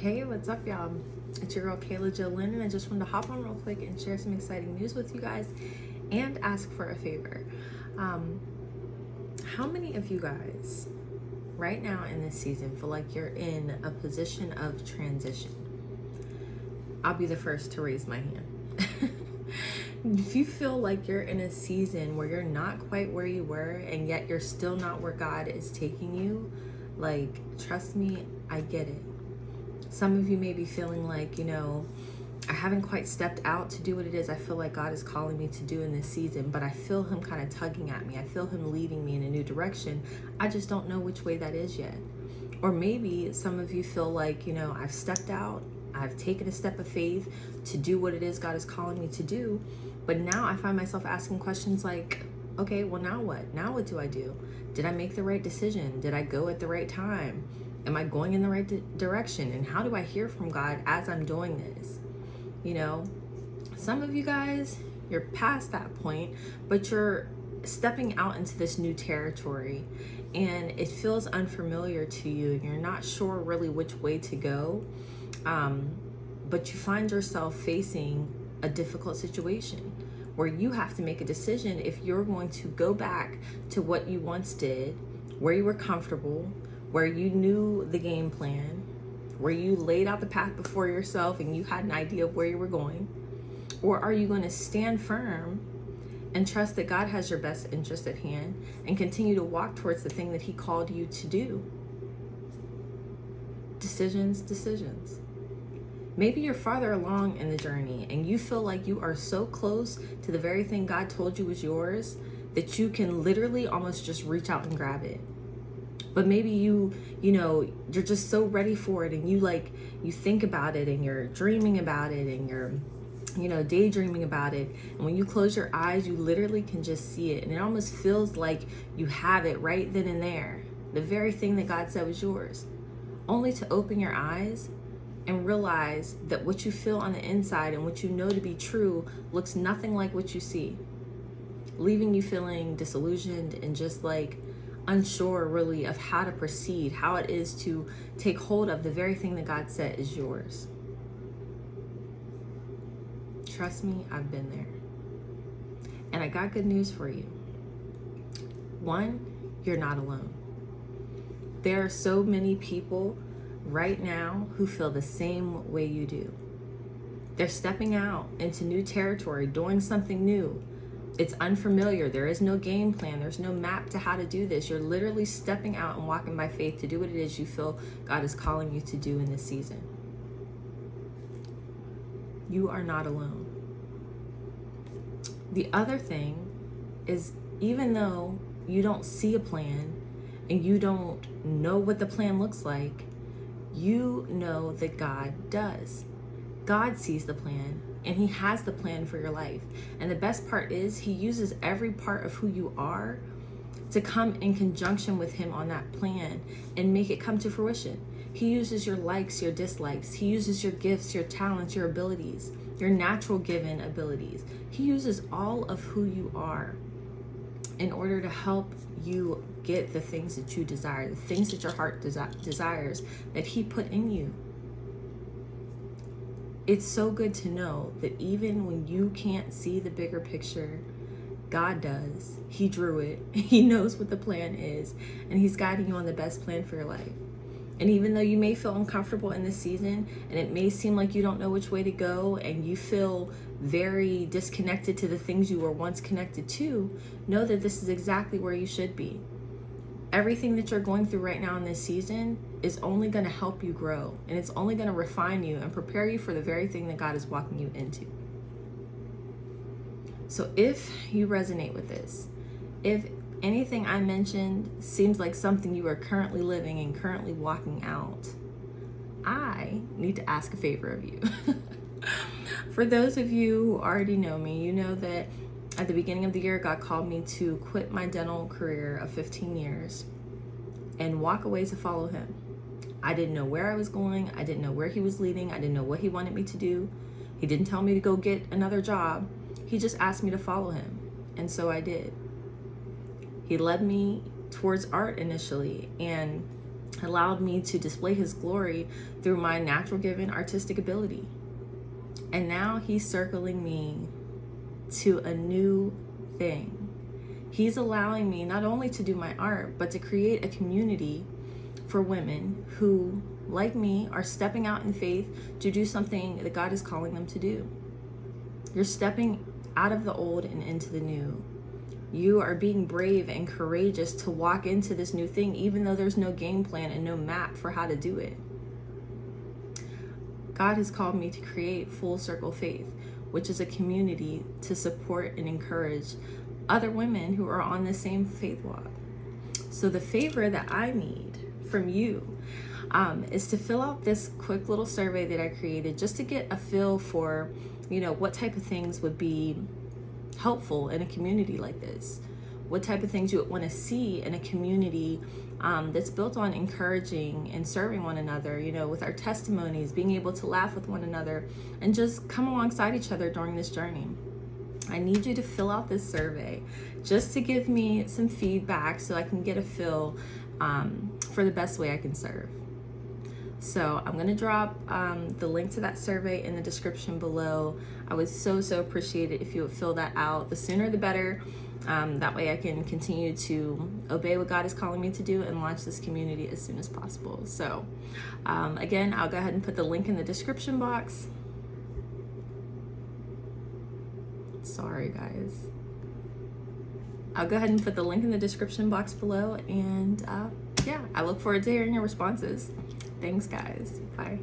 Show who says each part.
Speaker 1: Hey, what's up, y'all? It's your girl Kayla Jill Lynn, and I just wanted to hop on real quick and share some exciting news with you guys and ask for a favor. How many of you guys right now in this season feel like you're in a position of transition? I'll be the first to raise my hand. If you feel like you're in a season where you're not quite where you were and yet you're still not where God is taking you, like, trust me, I get it. Some of you may be feeling like, I haven't quite stepped out to do what it is I feel like God is calling me to do in this season, but I feel him kind of tugging at me. I feel him leading me in a new direction. I just don't know which way that is yet. Or maybe some of you feel like, I've stepped out, I've taken a step of faith to do what it is God is calling me to do, but now I find myself asking questions like, okay, well, now what? Now what do I do? Did I make the right decision? Did I go at the right time? Am I going in the right direction? And how do I hear from God as I'm doing this? Some of you guys, you're past that point, but you're stepping out into this new territory and it feels unfamiliar to you. You're not sure really which way to go, but you find yourself facing a difficult situation where you have to make a decision if you're going to go back to what you once did, where you were comfortable, where you knew the game plan, where you laid out the path before yourself and you had an idea of where you were going, or are you going to stand firm and trust that God has your best interest at hand and continue to walk towards the thing that he called you to do? Decisions. Maybe you're farther along in the journey and you feel like you are so close to the very thing God told you was yours that you can literally almost just reach out and grab it. But maybe you're just so ready for it and you think about it and you're dreaming about it and you're daydreaming about it. And when you close your eyes, you literally can just see it. And it almost feels like you have it right then and there. The very thing that God said was yours. Only to open your eyes and realize that what you feel on the inside and what you know to be true looks nothing like what you see. Leaving you feeling disillusioned and just unsure really of how to proceed, how it is to take hold of the very thing that God said is yours. Trust me, I've been there. And I got good news for you. One, you're not alone. There are so many people right now who feel the same way you do. They're stepping out into new territory, doing something new. It's unfamiliar. There is no game plan. There's no map to how to do this. You're literally stepping out and walking by faith to do what it is you feel God is calling you to do in this season. You are not alone. The other thing is, even though you don't see a plan and you don't know what the plan looks like, you know that God does. God sees the plan and he has the plan for your life. And the best part is he uses every part of who you are to come in conjunction with him on that plan and make it come to fruition. He uses your likes, your dislikes. He uses your gifts, your talents, your abilities, your natural given abilities. He uses all of who you are in order to help you get the things that you desire, the things that your heart desires that he put in you. It's so good to know that even when you can't see the bigger picture, God does. He drew it. He knows what the plan is, and he's guiding you on the best plan for your life. And even though you may feel uncomfortable in this season, and it may seem like you don't know which way to go, and you feel very disconnected to the things you were once connected to, know that this is exactly where you should be. Everything that you're going through right now in this season is only going to help you grow, and it's only going to refine you and prepare you for the very thing that God is walking you into. So if you resonate with this, if anything I mentioned seems like something you are currently living and currently walking out, I need to ask a favor of you. For those of you who already know me, you know that at the beginning of the year, God called me to quit my dental career of 15 years and walk away to follow him. I didn't know where I was going. I didn't know where he was leading. I didn't know what he wanted me to do. He didn't tell me to go get another job. He just asked me to follow him. And so I did. He led me towards art initially. And allowed me to display his glory through my natural given artistic ability. And now he's circling me to a new thing. He's allowing me not only to do my art, but to create a community for women who, like me, are stepping out in faith to do something that God is calling them to do. You're stepping out of the old and into the new. You are being brave and courageous to walk into this new thing, even though there's no game plan and no map for how to do it. God has called me to create Full Circle Faith, which is a community to support and encourage other women who are on the same faith walk. So the favor that I need from you is to fill out this quick little survey that I created just to get a feel for, what type of things would be helpful in a community like this. What type of things you would want to see in a community that's built on encouraging and serving one another, with our testimonies, being able to laugh with one another and just come alongside each other during this journey. I need you to fill out this survey just to give me some feedback so I can get a feel for the best way I can serve. So I'm going to drop the link to that survey in the description below. I would so appreciate it if you would fill that out. The sooner the better. That way I can continue to obey what God is calling me to do and launch this community as soon as possible. So again, I'll go ahead and put the link in the description box. Sorry, guys. I'll go ahead and put the link in the description box below. And yeah, I look forward to hearing your responses. Thanks, guys. Bye.